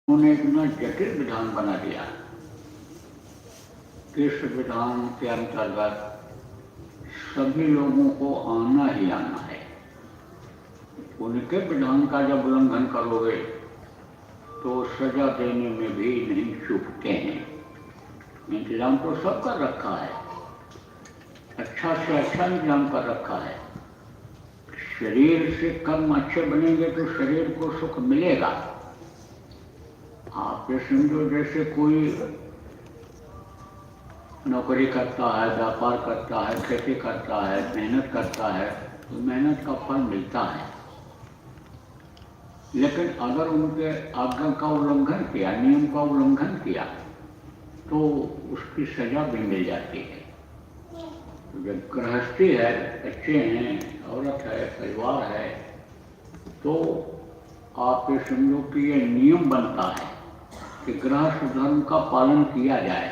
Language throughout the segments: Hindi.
उन्होंने इतना जटिल विधान बना दिया कि इस विधान के अंतर्गत सभी लोगों को आना ही आना है। उनके विधान का जब उल्लंघन करोगे तो सजा देने में भी नहीं चूकते हैं। इंतजाम तो सब कर रखा है, अच्छा से अच्छा इंतजाम कर रखा है। शरीर से कर्म अच्छे बनेंगे तो शरीर को सुख मिलेगा। आप ये समझो जैसे कोई नौकरी करता है, व्यापार करता है, खेती करता है, मेहनत करता है, तो मेहनत का फल मिलता है। लेकिन अगर उनके आज्ञा का उल्लंघन किया, नियम का उल्लंघन किया, तो उसकी सजा भी मिल जाती है। तो जब गृहस्थी है, बच्चे हैं, औरत है, परिवार है, तो आप ये समझो कि ये नियम बनता है कि गृहस्थ धर्म का पालन किया जाए,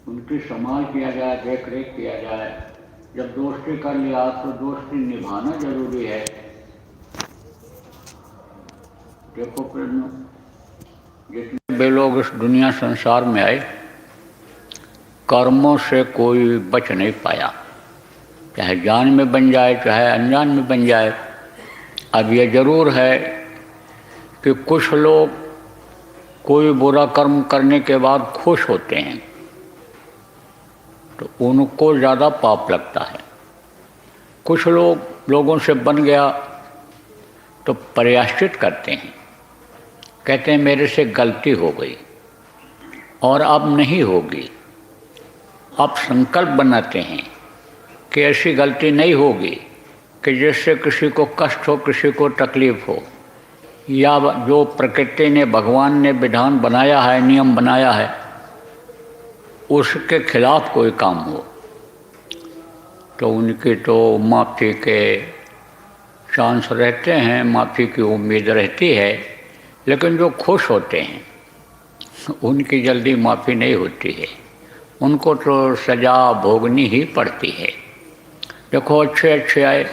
उनकी संभाल किया जाए, देख रेख किया जाए। जब दोस्ती कर लिया तो दोस्ती निभाना जरूरी है। देखो प्रश्न, जितने भी लोग इस दुनिया संसार में आए, कर्मों से कोई बच नहीं पाया, चाहे जान में बन जाए चाहे अनजान में बन जाए। अब ये जरूर है कि कुछ लोग कोई बुरा कर्म करने के बाद खुश होते हैं, तो उनको ज़्यादा पाप लगता है। कुछ लोगों से बन गया तो प्रायश्चित करते हैं, कहते हैं मेरे से गलती हो गई और अब नहीं होगी। अब संकल्प बनाते हैं कि ऐसी गलती नहीं होगी कि जिससे किसी को कष्ट हो, किसी को तकलीफ हो, या जो प्रकृति ने, भगवान ने विधान बनाया है, नियम बनाया है, उसके खिलाफ कोई काम हो। तो उनकी तो माफ़ी के चांस रहते हैं, माफ़ी की उम्मीद रहती है। लेकिन जो खुश होते हैं उनकी जल्दी माफ़ी नहीं होती है, उनको तो सज़ा भोगनी ही पड़ती है। देखो अच्छे अच्छे आए,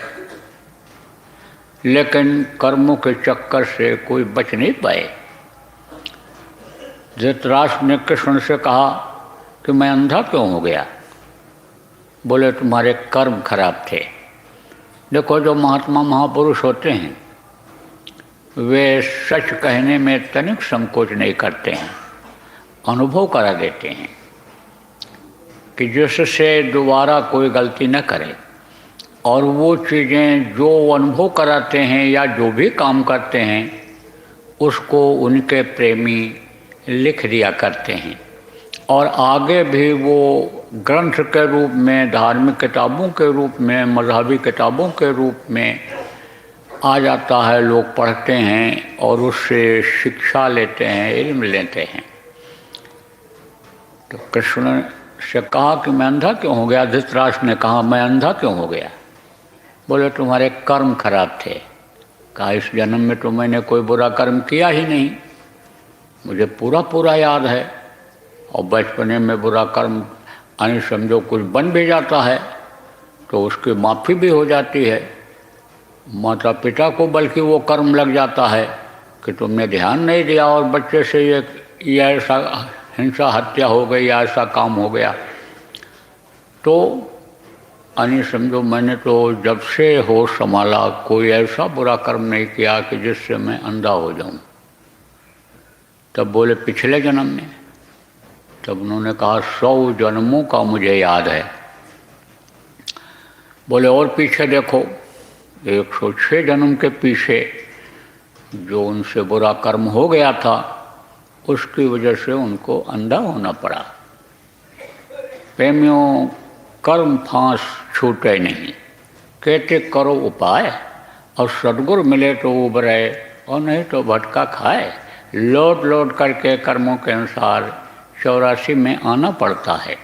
लेकिन कर्मों के चक्कर से कोई बच नहीं पाए। धृतराष्ट्र ने कृष्ण से कहा कि मैं अंधा क्यों हो गया? बोले तुम्हारे कर्म खराब थे। देखो जो महात्मा महापुरुष होते हैं वे सच कहने में तनिक संकोच नहीं करते हैं, अनुभव करा देते हैं कि जिससे दोबारा कोई गलती न करे। और वो चीज़ें जो अनुभव कराते हैं या जो भी काम करते हैं उसको उनके प्रेमी लिख दिया करते हैं, और आगे भी वो ग्रंथ के रूप में, धार्मिक किताबों के रूप में, मजहबी किताबों के रूप में आ जाता है। लोग पढ़ते हैं और उससे शिक्षा लेते हैं, इल्म लेते हैं। तो कृष्ण से कहा कि मैं अंधा क्यों हो गया? धृतराष्ट्र ने कहा मैं अंधा क्यों हो गया? बोले तुम्हारे कर्म खराब थे। कहा इस जन्म में तो मैंने कोई बुरा कर्म किया ही नहीं, मुझे पूरा पूरा याद है। और बचपने में बुरा कर्म यानी समझो कुछ बन भी जाता है तो उसकी माफ़ी भी हो जाती है। माता पिता को बल्कि वो कर्म लग जाता है कि तुमने ध्यान नहीं दिया और बच्चे से ये ऐसा हिंसा, हत्या हो गई या ऐसा काम हो गया। तो यानी समझो मैंने तो जब से होश संभाला कोई ऐसा बुरा कर्म नहीं किया कि जिससे मैं अंधा हो जाऊं। तब बोले पिछले जन्म में? तब उन्होंने कहा 100 जन्मों का मुझे याद है। बोले और पीछे देखो, 106 जन्म के पीछे जो उनसे बुरा कर्म हो गया था उसकी वजह से उनको अंधा होना पड़ा। प्रेमियों, कर्म फांस छूटे नहीं, कहते करो उपाय, और सद्गुरु मिले तो उबरे और नहीं तो भटका खाए। लौट लौट करके कर्मों के अनुसार 84 में आना पड़ता है।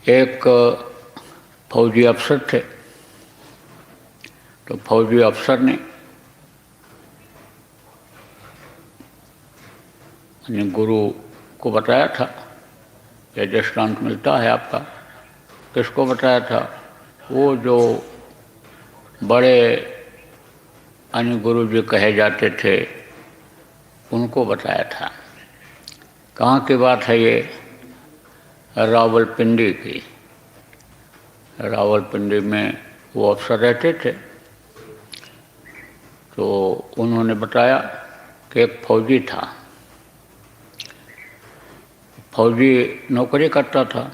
एक फौजी अफसर थे, तो फौजी अफसर ने गुरु को बताया था कि दृष्टांत मिलता है आपका। किसको बताया था? वो जो बड़े अन्य गुरु जी कहे जाते थे, उनको बताया था। कहाँ की बात है ये? रावलपिंडी की। रावलपिंडी में वो अफसर रहते थे, तो उन्होंने बताया कि एक फौजी था, फौजी नौकरी करता था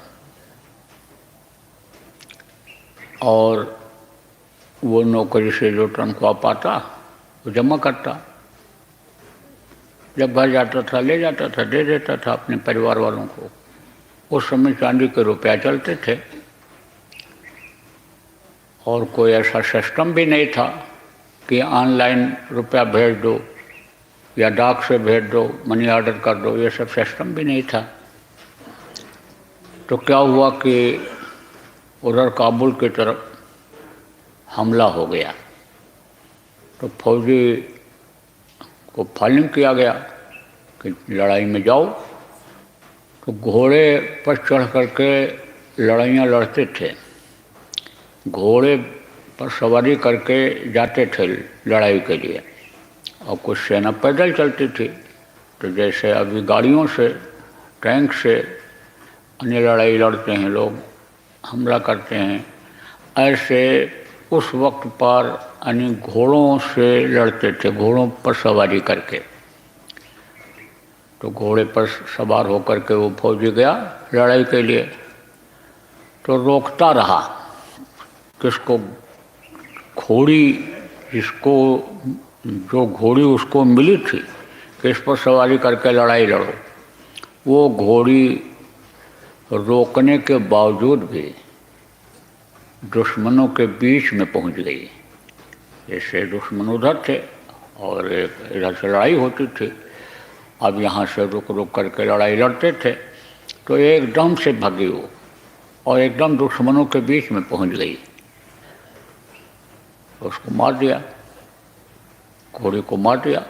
और वो नौकरी से जो तनख्वाह पाता वो जमा करता, जब घर जाता था ले जाता था, दे देता था अपने परिवार वालों को। उस समय चांदी के रुपया चलते थे और कोई ऐसा सिस्टम भी नहीं था कि ऑनलाइन रुपया भेज दो या डाक से भेज दो, मनी ऑर्डर कर दो, ये सब सिस्टम भी नहीं था। तो क्या हुआ कि उधर काबुल की तरफ हमला हो गया, तो फौजी को फालिंग किया गया कि लड़ाई में जाओ। तो घोड़े पर चढ़ करके लड़ाइयाँ लड़ते थे, घोड़े पर सवारी करके जाते थे लड़ाई के लिए, और कुछ सेना पैदल चलती थी। तो जैसे अभी गाड़ियों से, टैंक से अन्य लड़ाई लड़ते हैं लोग, हमला करते हैं, ऐसे उस वक्त पर अन्य घोड़ों से लड़ते थे, घोड़ों पर सवारी करके। तो घोड़े पर सवार होकर के वो फौजी गया लड़ाई के लिए, तो रोकता रहा किसको, घोड़ी जिसको, जो घोड़ी उसको मिली थी कि इस पर सवारी करके लड़ाई लड़ो, वो घोड़ी रोकने के बावजूद भी दुश्मनों के बीच में पहुंच गई। जैसे दुश्मन उधर थे और इधर से लड़ाई होती थी, अब यहाँ से रुक रुक करके लड़ाई लड़ते थे, तो एकदम से भागी वो और एकदम दुश्मनों के बीच में पहुंच गई, उसको मार दिया, घोड़ी को मार दिया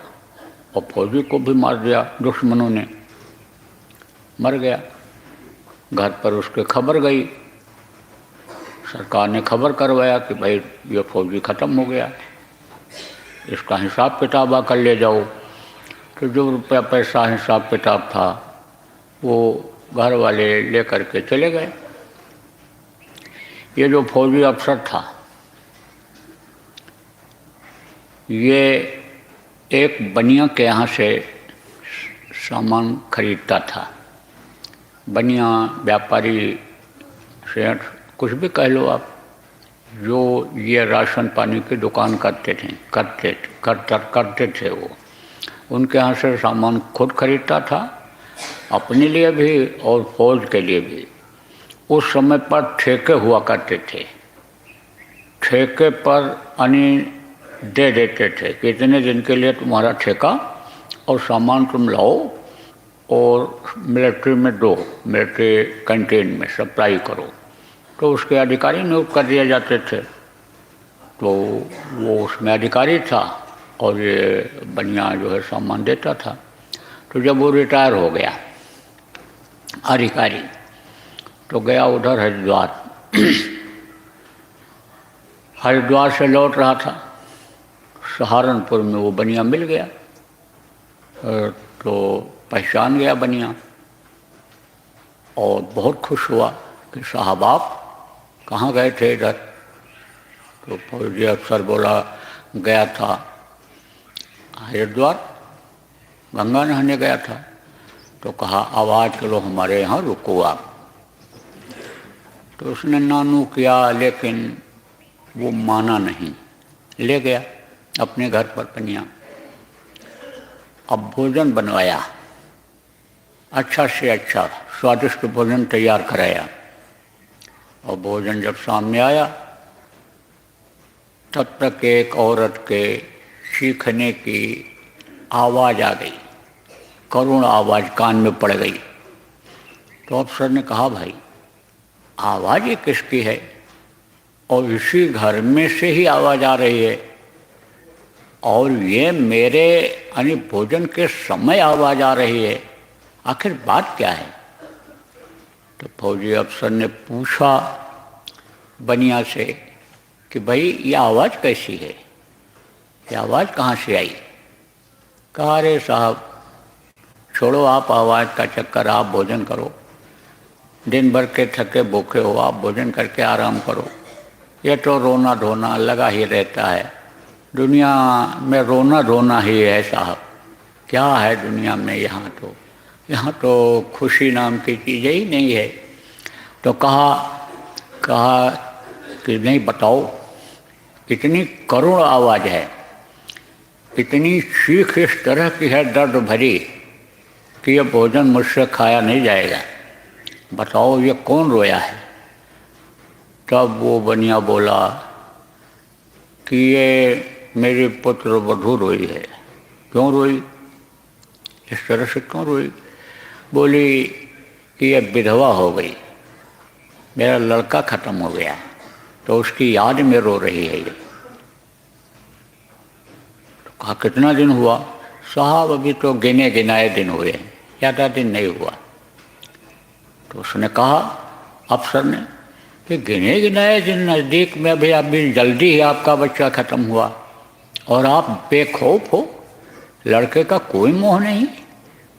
और फौजी को भी मार दिया दुश्मनों ने, मर गया। घर पर उसके खबर गई, सरकार ने खबर करवाया कि भाई ये फौजी ख़त्म हो गया, इसका हिसाब किताब आकर ले जाओ। तो जो रुपया पैसा हिसाब किताब था वो घर वाले ले करके चले गए। ये जो फौजी अफसर था ये एक बनिया के यहाँ से सामान खरीदता था। बनिया व्यापारी, सेठ, कुछ भी कह लो आप, जो ये राशन पानी की दुकान करते थे वो, उनके यहाँ से सामान खुद खरीदता था, अपने लिए भी और फौज के लिए भी। उस समय पर ठेके हुआ करते थे, ठेके पर दे देते थे कि इतने दिन के लिए तुम्हारा ठेका और सामान तुम लाओ और मिलिट्री में दो, मिलिट्री कैंटीन में सप्लाई करो। तो उसके अधिकारी नियुक्त कर दिए जाते थे, तो वो उसमें अधिकारी था और ये बनिया जो है सामान देता था। तो जब वो रिटायर हो गया अधिकारी, तो गया उधर हरिद्वार हरिद्वार से लौट रहा था, सहारनपुर में वो बनिया मिल गया, तो पहचान गया बनिया और बहुत खुश हुआ कि साहब आप कहाँ गए थे इधर? तो फौजी अफसर बोला गया था हरिद्वार, गंगा नहाने गया था। तो कहा अब आज चलो हमारे यहाँ रुको आप। तो उसने नानू किया, लेकिन वो माना नहीं, ले गया अपने घर पर बनिया। अब भोजन बनवाया, अच्छा से अच्छा स्वादिष्ट भोजन तैयार कराया, और भोजन जब सामने आया तब तक एक औरत के चीखने की आवाज़ आ गई, करुण आवाज़ कान में पड़ गई। तो अफसर ने कहा भाई आवाज़ ये किसकी है? और इसी घर में से ही आवाज़ आ रही है और ये मेरे भोजन के समय आवाज़ आ रही है, आखिर बात क्या है? तो फौजी अफसर ने पूछा बनिया से कि भाई ये आवाज़ कैसी है? ये आवाज़ कहाँ से आई? कहा अरे साहब छोड़ो आप आवाज़ का चक्कर, आप भोजन करो, दिन भर के थके भूखे हो, आप भोजन करके आराम करो। ये तो रोना धोना लगा ही रहता है, दुनिया में रोना धोना ही है साहब, क्या है दुनिया में? यहाँ तो खुशी नाम की चीज़ ही नहीं है। तो कहा कि नहीं बताओ, इतनी करुण आवाज़ है, इतनी चीख इस तरह की है दर्द भरी कि ये भोजन मुझसे खाया नहीं जाएगा, बताओ ये कौन रोया है? तब वो बनिया बोला कि ये मेरी पुत्र वधू रोई है। क्यों रोई? इस तरह से क्यों रोई? बोली कि ये विधवा हो गई, मेरा लड़का ख़त्म हो गया, तो उसकी याद में रो रही है ये। तो कहा कितना दिन हुआ? साहब अभी तो गिने गिनाए दिन हुए हैं, ज़्यादा दिन नहीं हुआ। तो उसने कहा अफसर ने कि गिने गिनाए दिन नज़दीक में, अभी जल्दी ही आपका बच्चा ख़त्म हुआ और आप बेखौफ हो, लड़के का कोई मोह नहीं,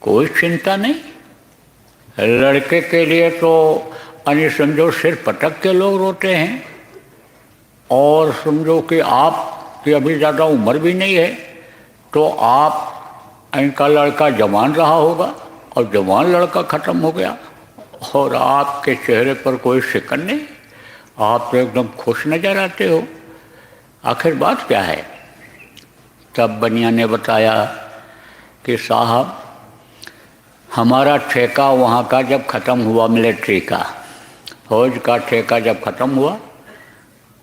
कोई चिंता नहीं। लड़के के लिए तो अरे समझो सिर पटक के लोग रोते हैं, और समझो कि आपकी अभी ज़्यादा उम्र भी नहीं है, तो आप इनका लड़का जवान रहा होगा और जवान लड़का ख़त्म हो गया और आपके चेहरे पर कोई शिकन नहीं, आप तो एकदम खुश नज़र आते हो, आखिर बात क्या है? तब बनिया ने बताया कि साहब हमारा ठेका वहाँ का जब ख़त्म हुआ, मिलिट्री का फौज का ठेका जब ख़त्म हुआ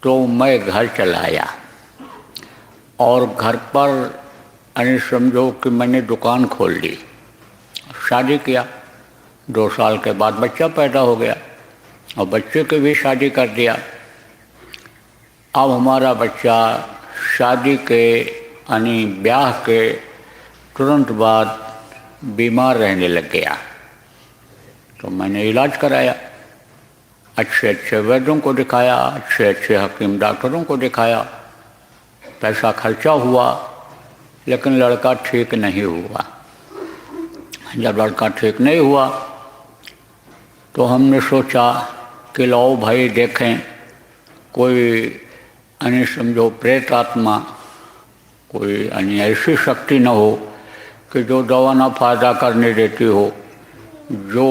तो मैं घर चला आया, और घर पर यानी समझो कि मैंने दुकान खोल ली, शादी किया, 2 साल के बाद बच्चा पैदा हो गया और बच्चे की भी शादी कर दिया। अब हमारा बच्चा शादी के यानी ब्याह के तुरंत बाद बीमार रहने लग गया, तो मैंने इलाज कराया, अच्छे अच्छे वैद्यों को दिखाया, अच्छे अच्छे हकीम डॉक्टरों को दिखाया, पैसा खर्चा हुआ, लेकिन लड़का ठीक नहीं हुआ। जब लड़का ठीक नहीं हुआ तो हमने सोचा कि लाओ भाई देखें कोई यानी समझो प्रेत आत्मा, कोई यानी ऐसी शक्ति न हो कि जो दवा ना फायदा करने देती हो, जो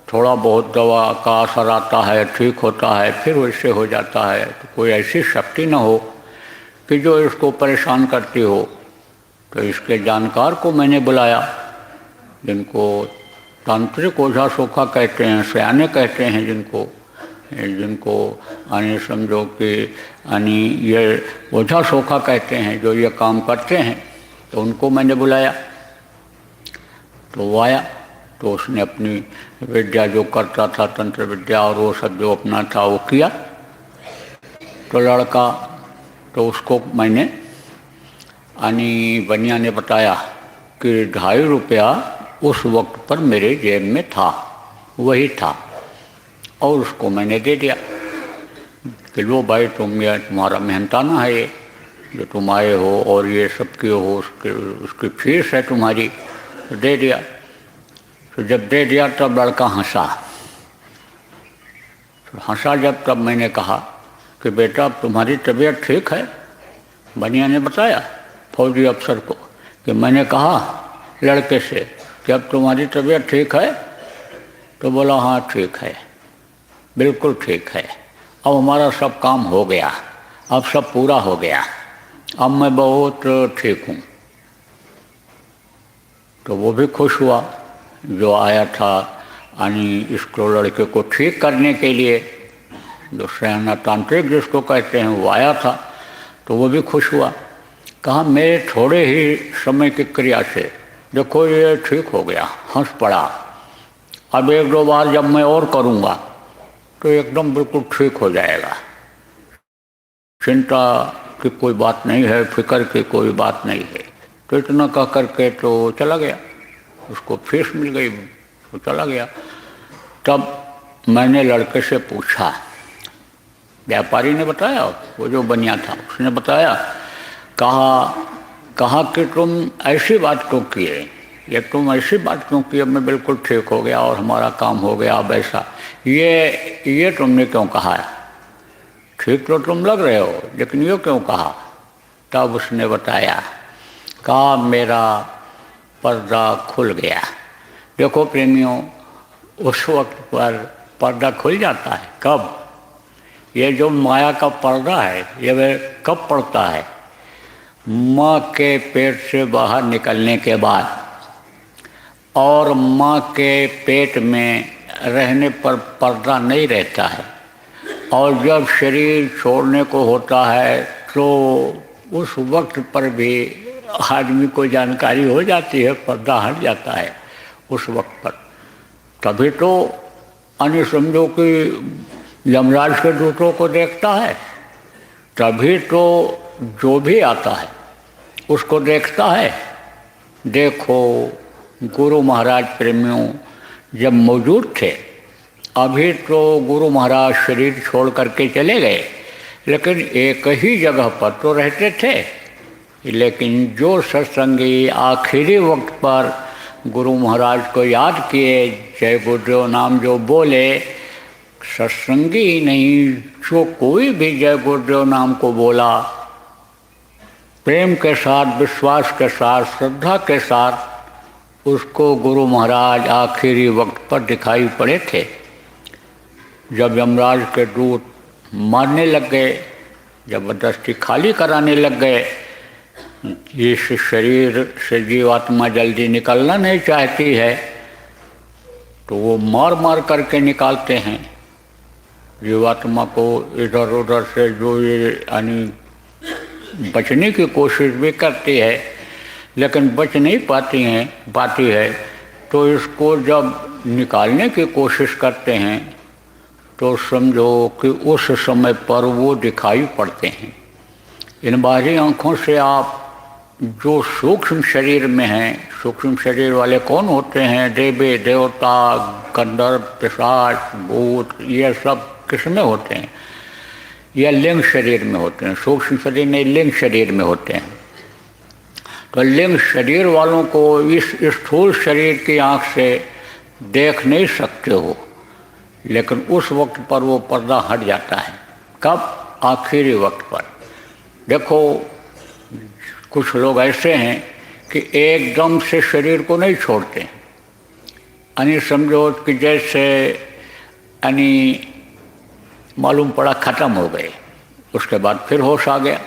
थोड़ा बहुत दवा का असर आता है, ठीक होता है, फिर वैसे हो जाता है, तो कोई ऐसी शक्ति न हो कि जो इसको परेशान करती हो। तो इसके जानकार को मैंने बुलाया, जिनको तांत्रिक ओझा सोखा कहते हैं, सयाने कहते हैं, जिनको यानी समझो कि यानी ये ओझा सोखा कहते हैं, जो ये काम करते हैं, तो उनको मैंने बुलाया। तो वो आया, तो उसने अपनी विद्या जो करता था, तंत्र विद्या और वो सब जो अपना था वो किया। तो लड़का, तो उसको मैंने यानी बनिया ने बताया कि 2.5 रुपया उस वक्त पर मेरे जेब में था, वही था, और उसको मैंने दे दिया कि लो भाई तुम्हारा मेहनताना है ये, जो तुम आए हो और ये सब किए हो, उसकी फीस है तुम्हारी, तो दे दिया। तो जब दे दिया तब लड़का हंसा, तो हंसा जब, तब मैंने कहा कि बेटा तुम्हारी तबीयत ठीक है? बनिया ने बताया फौजी अफसर को कि मैंने कहा लड़के से कि अब तुम्हारी तबीयत ठीक है? तो बोला हाँ ठीक है, बिल्कुल ठीक है, अब हमारा सब काम हो गया, अब सब पूरा हो गया, अब मैं बहुत ठीक हूँ। तो वो भी खुश हुआ जो आया था यानी इसको लड़के को ठीक करने के लिए, जो सयाना तांत्रिक जिसको कहते हैं वो आया था, तो वो भी खुश हुआ। कहा मेरे थोड़े ही समय की क्रिया से देखो ये ठीक हो गया, हंस पड़ा, अब 1-2 बार जब मैं और करूँगा तो एकदम बिल्कुल ठीक हो जाएगा, चिंता की कोई बात नहीं है, फिक्र की कोई बात नहीं है। तो इतना कह करके तो चला गया, उसको फीस मिल गई, तो चला गया। तब मैंने लड़के से पूछा, व्यापारी ने बताया, वो जो बनिया था उसने बताया, कहा कहा कि तुम ऐसी बात क्यों किए, ये तुम ऐसी बात क्यों किए, मैं बिल्कुल ठीक हो गया और हमारा काम हो गया, अब ऐसा ये तुमने क्यों कहा है? ठीक तो तुम लग रहे हो, लेकिन ये क्यों कहा? तब उसने बताया, कहा मेरा पर्दा खुल गया। देखो प्रेमियों, उस वक्त पर पर्दा खुल जाता है कब? ये जो माया का पर्दा है ये वह कब पड़ता है? माँ के पेट से बाहर निकलने के बाद, और माँ के पेट में रहने पर पर्दा नहीं रहता है, और जब शरीर छोड़ने को होता है तो उस वक्त पर भी आदमी को जानकारी हो जाती है, पर्दा हट जाता है उस वक्त पर। तभी तो अन्य समझो कि यमराज के दूतों को देखता है, तभी तो जो भी आता है उसको देखता है। देखो गुरु महाराज प्रेमियों जब मौजूद थे, अभी तो गुरु महाराज शरीर छोड़ करके चले गए, लेकिन एक ही जगह पर तो रहते थे। लेकिन जो सत्संगी आखिरी वक्त पर गुरु महाराज को याद किए, जय गुरुदेव नाम जो बोले, सत्संगी ही नहीं, जो कोई भी जय गुरुदेव नाम को बोला, प्रेम के साथ, विश्वास के साथ, श्रद्धा के साथ, उसको गुरु महाराज आखिरी वक्त पर दिखाई पड़े थे। जब यमराज के दूत मारने लग गए, जबरदस्ती खाली कराने लग गए, इस शरीर से जीवात्मा जल्दी निकलना नहीं चाहती है, तो वो मार मार करके निकालते हैं जीवात्मा को इधर उधर से। जो ये यानी बचने की कोशिश भी करती है, लेकिन बच नहीं पाती है, तो इसको जब निकालने की कोशिश करते हैं तो समझो कि उस समय पर वो दिखाई पड़ते हैं। इन बाहरी आँखों से आप जो सूक्ष्म शरीर में हैं, सूक्ष्म शरीर वाले कौन होते हैं? देवी देवता, गंधर्व, पिशाच, भूत, ये सब किस में होते हैं? यह लिंग शरीर में होते हैं। सूक्ष्म शरीर नहीं, लिंग शरीर में होते हैं। तो लिंग शरीर वालों को इस स्थूल शरीर की आँख से देख नहीं सकते हो, लेकिन उस वक्त पर वो पर्दा हट जाता है। कब? आखिरी वक्त पर। देखो कुछ लोग ऐसे हैं कि एकदम से शरीर को नहीं छोड़ते, यानी समझो कि जैसे यानी मालूम पड़ा ख़त्म हो गए, उसके बाद फिर होश आ गया।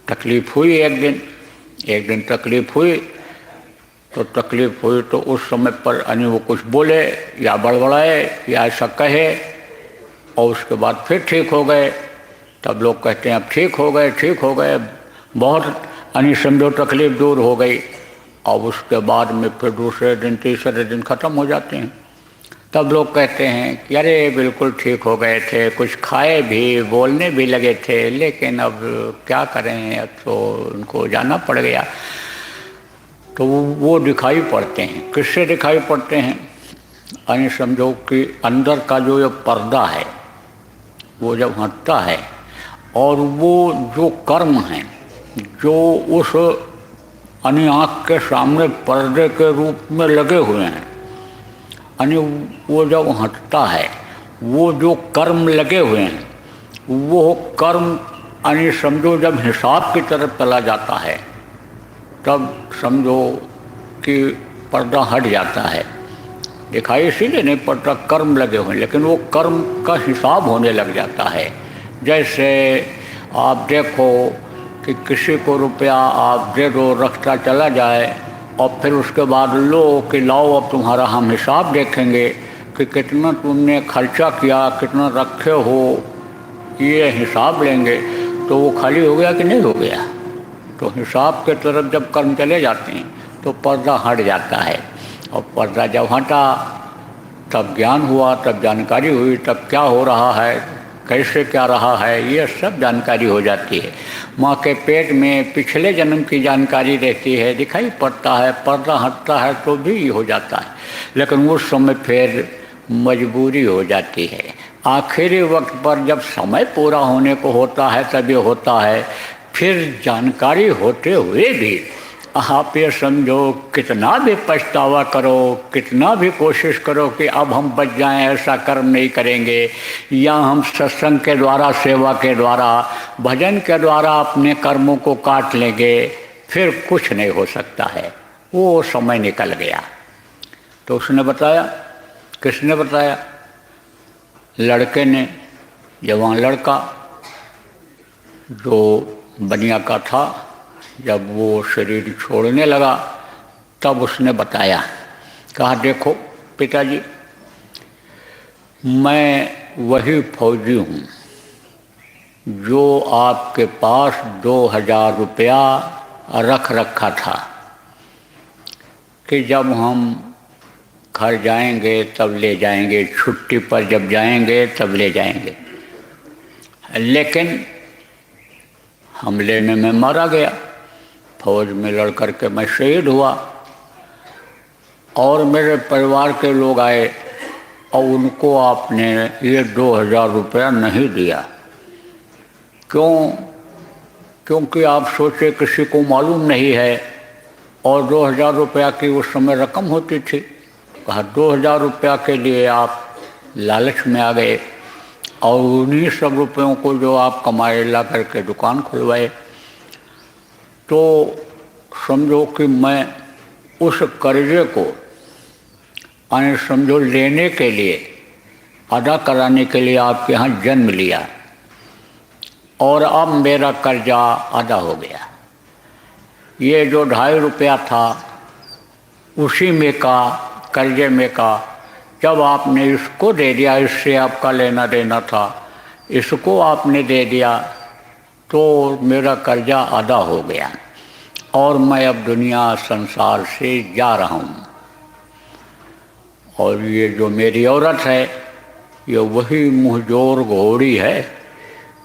तकलीफ़ हुई एक दिन तकलीफ़ हुई, तो तकलीफ़ हुई तो उस समय पर यानी वो कुछ बोले या बड़बड़ाए या ऐसा कहे, और उसके बाद फिर ठीक हो गए। तब लोग कहते हैं अब ठीक हो गए, बहुत यानी समझो तकलीफ़ दूर हो गई, और उसके बाद में फिर दूसरे दिन तीसरे दिन ख़त्म हो जाते हैं। तब लोग कहते हैं कि अरे बिल्कुल ठीक हो गए थे, कुछ खाए भी, बोलने भी लगे थे, लेकिन अब क्या करें, अब तो उनको जाना पड़ गया। तो वो दिखाई पड़ते हैं। किससे दिखाई पड़ते हैं? यानी समझो कि अंदर का जो ये पर्दा है वो जब हटता है, और वो जो कर्म हैं जो उस यानी आँख के सामने पर्दे के रूप में लगे हुए हैं, यानी वो जब हटता है, वो जो कर्म लगे हुए हैं, वो कर्म यानी समझो जब हिसाब की तरफ चला जाता है, तब समझो कि पर्दा हट जाता है। दिखाई इसीलिए नहीं पड़ता, कर्म लगे हुए, लेकिन वो कर्म का हिसाब होने लग जाता है। जैसे आप देखो कि किसी को रुपया आप दे दो, रखता चला जाए, और फिर उसके बाद लो कि लाओ अब तुम्हारा हम हिसाब देखेंगे कि कितना तुमने खर्चा किया, कितना रखे हो, ये हिसाब लेंगे, तो वो खाली हो गया कि नहीं हो गया? तो हिसाब के तरफ जब कर्म चले जाते हैं तो पर्दा हट जाता है, और पर्दा जब हटा तब ज्ञान हुआ, तब जानकारी हुई, तब क्या हो रहा है, कैसे क्या रहा है, ये सब जानकारी हो जाती है। माँ के पेट में पिछले जन्म की जानकारी रहती है, दिखाई पड़ता है। पर्दा हटता है तो भी हो जाता है, लेकिन उस समय फिर मजबूरी हो जाती है। आखिरी वक्त पर जब समय पूरा होने को होता है तब ये होता है फिर जानकारी होते हुए भी आप ये समझो कितना भी पछतावा करो, कितना भी कोशिश करो कि अब हम बच जाएं, ऐसा कर्म नहीं करेंगे, या हम सत्संग के द्वारा, सेवा के द्वारा, भजन के द्वारा अपने कर्मों को काट लेंगे, फिर कुछ नहीं हो सकता है। वो समय निकल गया। तो उसने बताया, किसने बताया? लड़के ने, जवान लड़का जो बनिया का था, जब वो शरीर छोड़ने लगा तब उसने बताया, कहा देखो पिताजी, मैं वही फौजी हूँ जो आपके पास 2000 रुपया रख रखा था कि जब हम घर जाएंगे तब ले जाएंगे, छुट्टी पर जब जाएंगे तब ले जाएंगे। लेकिन हम लेने में मारा गया, फौज में लड़ कर के मैं शहीद हुआ, और मेरे परिवार के लोग आए और उनको आपने ये 2000 रुपया नहीं दिया। क्यों? क्योंकि आप सोचे किसी को मालूम नहीं है, और 2000 रुपया की उस समय रकम होती थी। कहा 2000 रुपया के लिए आप लालच में आ गए और उन्हीं सब रुपयों को जो आप कमाए ला करके दुकान खुलवाए। तो समझो कि मैं उस कर्जे को समझो लेने के लिए, अदा कराने के लिए आपके यहाँ जन्म लिया, और अब मेरा कर्जा अदा हो गया। ये जो 2.5 रुपया था उसी में का, कर्जे में का, जब आपने इसको दे दिया, इससे आपका लेना देना था, इसको आपने दे दिया तो मेरा कर्जा अदा हो गया और मैं अब दुनिया संसार से जा रहा हूँ। और ये जो मेरी औरत है, ये वही मुँहजोर घोड़ी है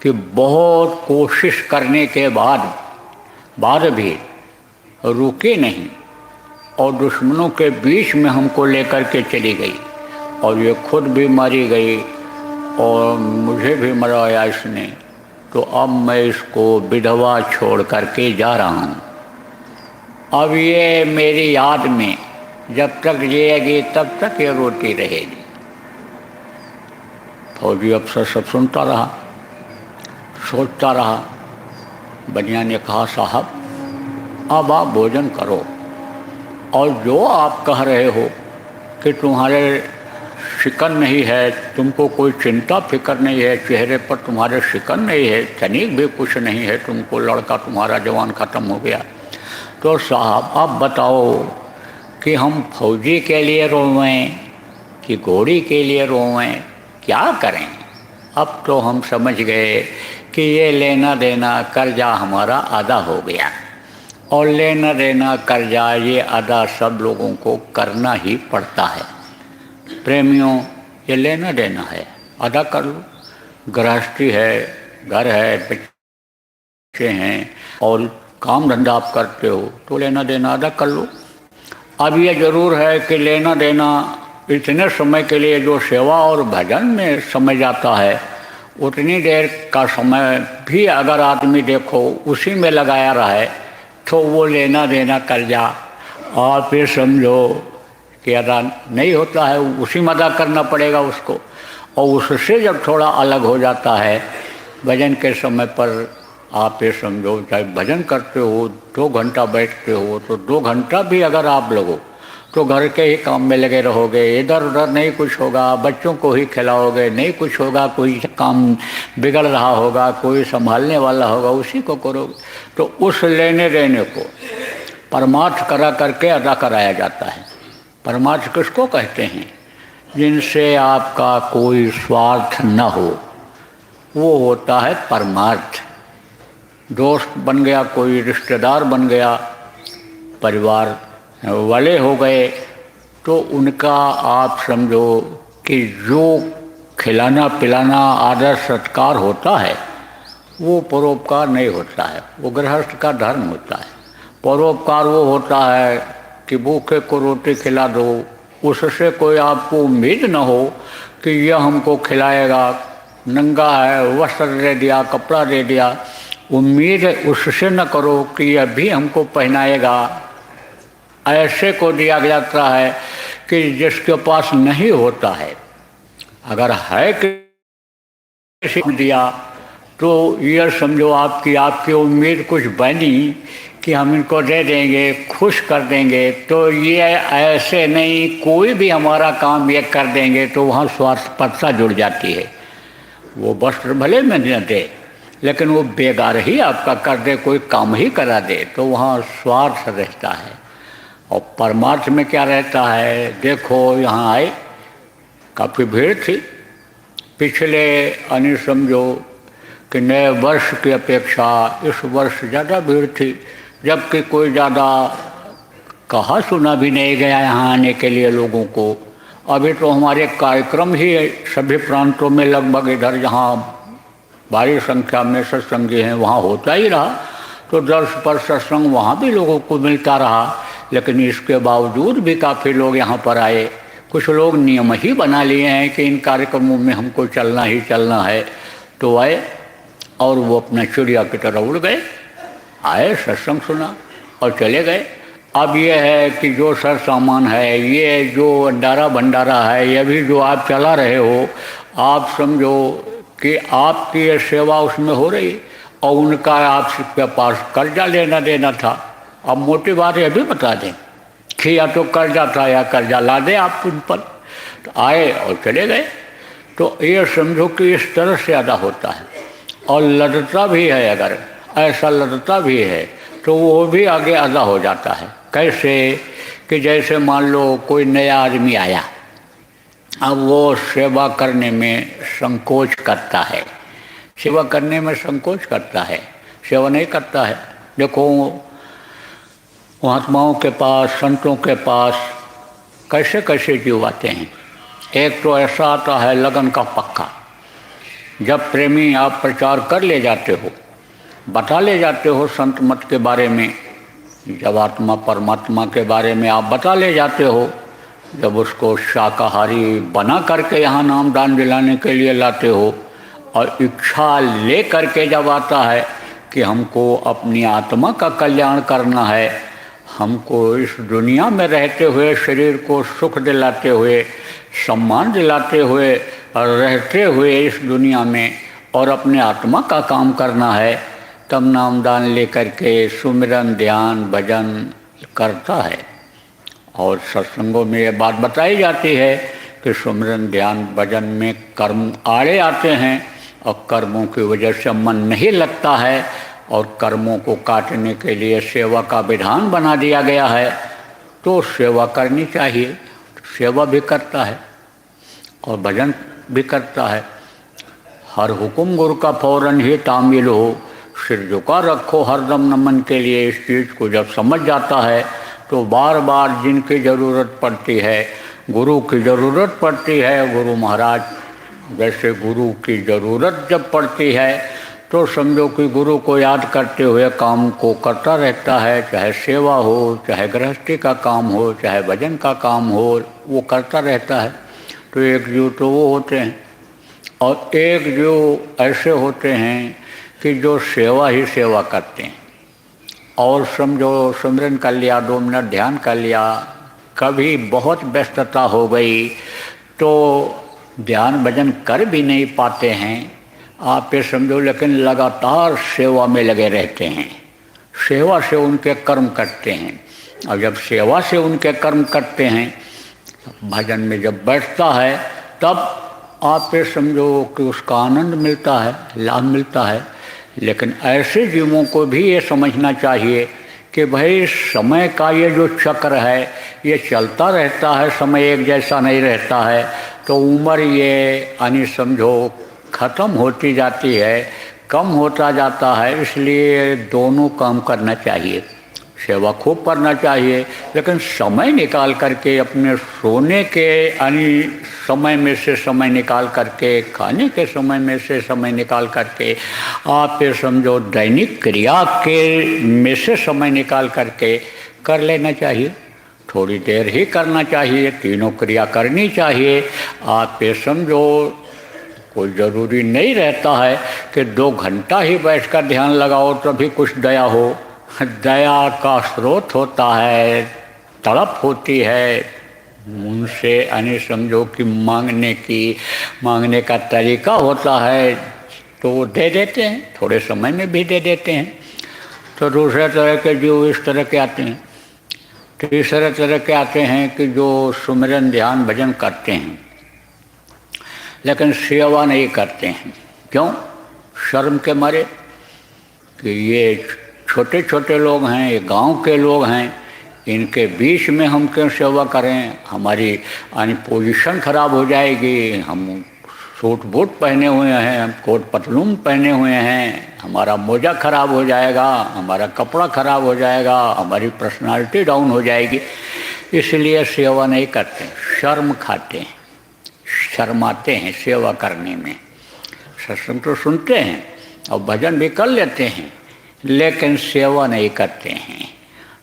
कि बहुत कोशिश करने के बाद भी रुकी नहीं, और दुश्मनों के बीच में हमको लेकर के चली गई, और ये खुद भी मारी गई और मुझे भी मरवाया इसने। तो अब मैं इसको विधवा छोड़ करके जा रहा हूँ। अब ये मेरी याद में जब तक जिएगी तब तक ये रोती रहेगी। फौजी अफसर सब सुनता रहा, सोचता रहा। बनिया ने कहा साहब अब आप भोजन करो, और जो आप कह रहे हो कि तुम्हारे शिकन नहीं है, तुमको कोई चिंता फिक्र नहीं है, चेहरे पर तुम्हारे शिकन नहीं है, तनिक भी कुछ नहीं है, तुमको लड़का तुम्हारा जवान ख़त्म हो गया, तो साहब आप बताओ कि हम फौजी के लिए रोवें कि घोड़ी के लिए रोवें, क्या करें? अब तो हम समझ गए कि ये लेना देना कर्जा हमारा अदा हो गया, और लेना देना कर्जा ये अदा सब लोगों को करना ही पड़ता है। प्रेमियों, ये लेना देना है, अदा कर लो। गृहस्थी है, घर है, बच्चे हैं और काम धंधा आप करते हो, तो लेना देना अदा कर लो। अब ये ज़रूर है कि लेना देना इतने समय के लिए जो सेवा और भजन में समय जाता है, उतनी देर का समय भी अगर आदमी देखो उसी में लगाया रहे तो वो लेना देना कर्जा आप ये समझो कि अदा नहीं होता है, उसी में अदा करना पड़ेगा उसको। और उससे जब थोड़ा अलग हो जाता है भजन के समय पर, आप ये समझो चाहे भजन करते हो 2 घंटा बैठते हो, तो 2 घंटा भी अगर आप लगो तो घर के ही काम में लगे रहोगे, इधर उधर नहीं कुछ होगा, बच्चों को ही खिलाओगे, नहीं कुछ होगा, कोई काम बिगड़ रहा होगा, कोई संभालने वाला होगा, उसी को करोगे। तो उस लेने देने को परमार्थ करा करके अदा कराया जाता है। परमार्थ किसको कहते हैं? जिनसे आपका कोई स्वार्थ न हो, वो होता है परमार्थ। दोस्त बन गया, कोई रिश्तेदार बन गया, परिवार वाले हो गए, तो उनका आप समझो कि जो खिलाना पिलाना आदर सत्कार होता है वो परोपकार नहीं होता है, वो गृहस्थ का धर्म होता है। परोपकार वो होता है कि भूखे को रोटी खिला दो, उससे कोई आपको उम्मीद न हो कि यह हमको खिलाएगा, नंगा है वस्त्र दे दिया, कपड़ा दे दिया, उम्मीद उससे न करो कि अभी हमको पहनाएगा। ऐसे को दिया जाता है कि जिसके पास नहीं होता है। अगर है किसी को दिया तो यह समझो आपकी उम्मीद कुछ बनी कि हम इनको दे देंगे, खुश कर देंगे, तो ये ऐसे नहीं, कोई भी हमारा काम ये कर देंगे तो वहाँ स्वार्थपरता जुड़ जाती है। वो वस्त्र भले में न दे, लेकिन वो बेगार ही आपका कर दे, कोई काम ही करा दे, तो वहाँ स्वार्थ रहता है। और परमार्थ में क्या रहता है? देखो यहाँ आए, काफ़ी भीड़ थी। पिछले यानी समझो कि नए वर्ष की अपेक्षा इस वर्ष ज़्यादा भीड़ थी, जबकि कोई ज़्यादा कहा सुना भी नहीं गया यहाँ आने के लिए लोगों को। अभी तो हमारे कार्यक्रम ही सभी प्रांतों में लगभग इधर जहाँ भारी संख्या में सत्संगी हैं वहाँ होता ही रहा, तो दर्श पर सत्संग वहाँ भी लोगों को मिलता रहा। लेकिन इसके बावजूद भी काफ़ी लोग यहाँ पर आए। कुछ लोग नियम ही बना लिए हैं कि इन कार्यक्रमों में हमको चलना ही चलना है, तो आए और वो अपना चिड़िया की तरह उड़ गए, आए, सत्संग सुना और चले गए। अब ये है कि जो सर सामान है, ये जो अंडारा भंडारा है, ये भी जो आप चला रहे हो, आप समझो कि आपकी ये सेवा उसमें हो रही और उनका आपके पास कर्जा लेना देना था। अब मोटी बात ये भी बता दें कि या तो कर्जा था या कर्जा ला दे आप उन पर। तो आए और चले गए। तो ये समझो कि इस तरह से अदा होता है। और लदता भी है, अगर ऐसा लदता भी है तो वो भी आगे अदा हो जाता है। कैसे कि जैसे मान लो कोई नया आदमी आया, अब वो सेवा करने में संकोच करता है, सेवा करने में संकोच करता है, सेवा नहीं करता है। देखो महात्माओं के पास, संतों के पास कैसे कैसे जीव आते हैं। एक तो ऐसा आता है लगन का पक्का, जब प्रेमी आप प्रचार कर ले जाते हो, बता ले जाते हो संत मत के बारे में, जब आत्मा परमात्मा के बारे में आप बता ले जाते हो, जब उसको शाकाहारी बना करके यहाँ नाम दान दिलाने के लिए लाते हो, और इच्छा ले करके जब आता है कि हमको अपनी आत्मा का कल्याण करना है, हमको इस दुनिया में रहते हुए शरीर को सुख दिलाते हुए, सम्मान दिलाते हुए और रहते हुए इस दुनिया में और अपने आत्मा का काम करना है, तब नाम दान लेकर के सुमिरन ध्यान भजन करता है। और सत्संगों में ये बात बताई जाती है कि सुमिरन ध्यान भजन में कर्म आड़े आते हैं और कर्मों की वजह से मन नहीं लगता है, और कर्मों को काटने के लिए सेवा का विधान बना दिया गया है। तो सेवा करनी चाहिए, सेवा भी करता है और भजन भी करता है। हर हुक्म गुरु का फौरन ही तामील हो, सिर झुका रखो हरदम नमन के लिए। इस चीज़ को जब समझ जाता है तो बार बार जिनकी ज़रूरत पड़ती है, गुरु की ज़रूरत पड़ती है, गुरु महाराज जैसे गुरु की ज़रूरत जब पड़ती है तो समझो कि गुरु को याद करते हुए काम को करता रहता है। चाहे सेवा हो, चाहे गृहस्थी का काम हो, चाहे भजन का काम हो, वो करता रहता है। तो एक जीव तो वो होते हैं, और एक जीव ऐसे होते हैं कि जो सेवा ही सेवा करते हैं। और समझो सिमरन कर लिया, 2 मिनट ध्यान कर लिया, कभी बहुत व्यस्तता हो गई तो ध्यान भजन कर भी नहीं पाते हैं आप ये समझो, लेकिन लगातार सेवा में लगे रहते हैं, सेवा से उनके कर्म करते हैं। और जब सेवा से उनके कर्म करते हैं, भजन में जब बैठता है, तब आप ये समझो कि उसका आनंद मिलता है, लाभ मिलता है। लेकिन ऐसे जीवों को भी ये समझना चाहिए कि भाई समय का ये जो चक्र है ये चलता रहता है, समय एक जैसा नहीं रहता है। तो उम्र ये यानी समझो ख़त्म होती जाती है, कम होता जाता है। इसलिए दोनों काम करना चाहिए, सेवा खूब करना चाहिए, लेकिन समय निकाल करके अपने सोने के यानी समय में से समय निकाल करके, खाने के समय में से समय निकाल करके, आप ये समझो दैनिक क्रिया के में से समय निकाल करके कर लेना चाहिए। थोड़ी देर ही करना चाहिए, तीनों क्रिया करनी चाहिए। आप ये समझो कोई ज़रूरी नहीं रहता है कि 2 घंटा ही बैठकर ध्यान लगाओ तभी कुछ दया हो। दया का स्रोत होता है, तड़प होती है उनसे, यानी समझो कि मांगने का तरीका होता है, तो वो दे देते हैं, थोड़े समय में भी दे देते हैं। तो दूसरे तरह के जो इस तरह के आते हैं, तीसरे तरह के आते हैं कि जो सुमिरन ध्यान भजन करते हैं लेकिन सेवा नहीं करते हैं। क्यों? शर्म के मारे कि ये छोटे छोटे लोग हैं, ये गांव के लोग हैं, इनके बीच में हम क्यों सेवा करें, हमारी यानी पोजीशन खराब हो जाएगी। हम सूट बूट पहने हुए हैं, हम कोट पतलून पहने हुए हैं, हमारा मोजा खराब हो जाएगा, हमारा कपड़ा खराब हो जाएगा, हमारी पर्सनालिटी डाउन हो जाएगी, इसलिए सेवा नहीं करते, शर्म खाते हैं, शर्माते हैं सेवा करने में। सत्संग तो सुनते हैं और भजन भी कर लेते हैं लेकिन सेवा नहीं करते हैं।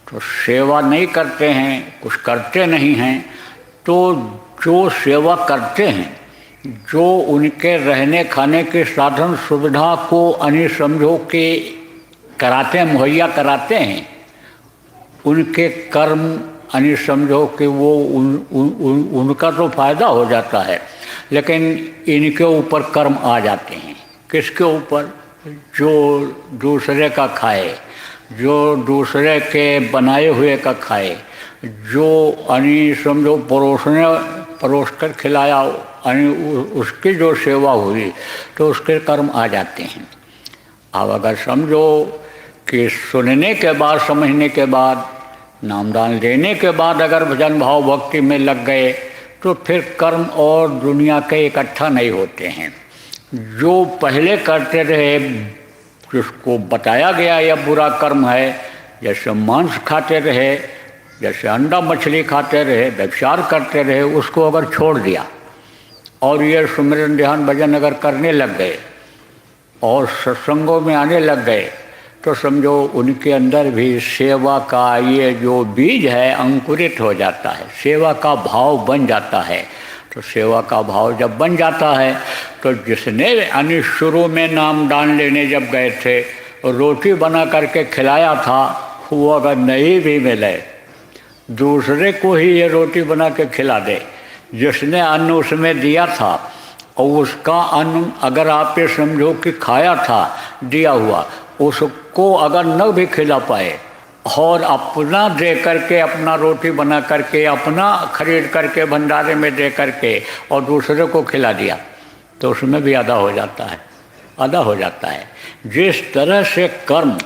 तो सेवा नहीं करते हैं, कुछ करते नहीं हैं, तो जो सेवा करते हैं, जो उनके रहने खाने के साधन सुविधा को यानी समझो कि कराते हैं, मुहैया कराते हैं, उनके कर्म यानी समझो कि वो उनका तो फायदा हो जाता है, लेकिन इनके ऊपर कर्म आ जाते हैं। किसके ऊपर? जो दूसरे का खाए, जो दूसरे के बनाए हुए का खाए, जो यानी समझो परोस कर खिलाया, यानी उसकी जो सेवा हुई तो उसके कर्म आ जाते हैं। अब अगर समझो कि सुनने के बाद, समझने के बाद, नामदान लेने के बाद अगर भजन भाव भक्ति में लग गए तो फिर कर्म और दुनिया के इकट्ठा नहीं होते हैं। जो पहले करते रहे, जिसको बताया गया यह बुरा कर्म है, जैसे मांस खाते रहे, जैसे अंडा मछली खाते रहे, व्यभिचार करते रहे, उसको अगर छोड़ दिया और ये सुमिरन ध्यान भजन अगर करने लग गए और सत्संगों में आने लग गए तो समझो उनके अंदर भी सेवा का ये जो बीज है अंकुरित हो जाता है, सेवा का भाव बन जाता है। तो सेवा का भाव जब बन जाता है तो जिसने यानी शुरू में नामदान लेने जब गए थे रोटी बना करके खिलाया था, वो अगर नहीं भी मिले, दूसरे को ही ये रोटी बना के खिला दे, जिसने अन्न उसमें दिया था और उसका अन्न अगर आप ये समझो कि खाया था दिया हुआ, उसको अगर न भी खिला पाए और अपना दे करके, अपना रोटी बना करके, अपना खरीद करके भंडारे में दे करके और दूसरे को खिला दिया तो उसमें भी आधा हो जाता है, आधा हो जाता है। जिस तरह से कर्म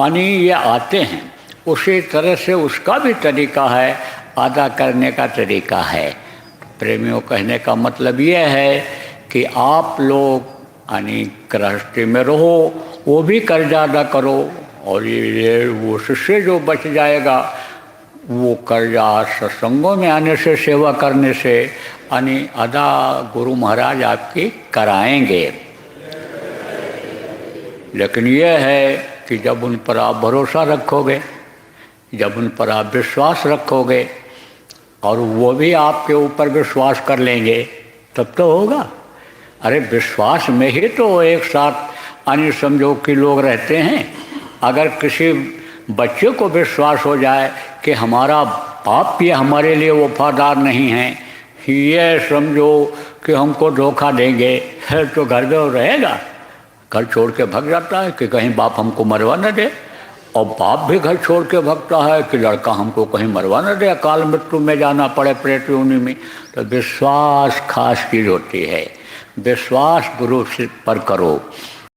यानी ये आते हैं उसी तरह से उसका भी तरीका है, आदा करने का तरीका है। प्रेमियों, कहने का मतलब ये है कि आप लोग यानी गृहस्थी में रहो, वो भी कर्जा अदा करो, और ये उससे जो बच जाएगा वो कर्जा सत्संगों में आने से, सेवा करने से यानी अदा गुरु महाराज आपकी कराएंगे। लेकिन ये है कि जब उन पर आप भरोसा रखोगे, जब उन पर आप विश्वास रखोगे और वो भी आपके ऊपर विश्वास कर लेंगे तब तो होगा। अरे विश्वास में ही तो एक साथ यानी समझो कि लोग रहते हैं। अगर किसी बच्चे को विश्वास हो जाए कि हमारा बाप भी हमारे लिए वफादार नहीं है, ये समझो कि हमको धोखा देंगे, तो घर में वो रहेगा, घर छोड़ के भाग जाता है कि कहीं बाप हमको मरवा न दे, और बाप भी घर छोड़ के भागता है कि लड़का हमको कहीं मरवा न दे, अकाल मृत्यु में जाना पड़े, प्रेत योनि में। तो विश्वास खास चीज़ होती है, विश्वास गुरु पर करो।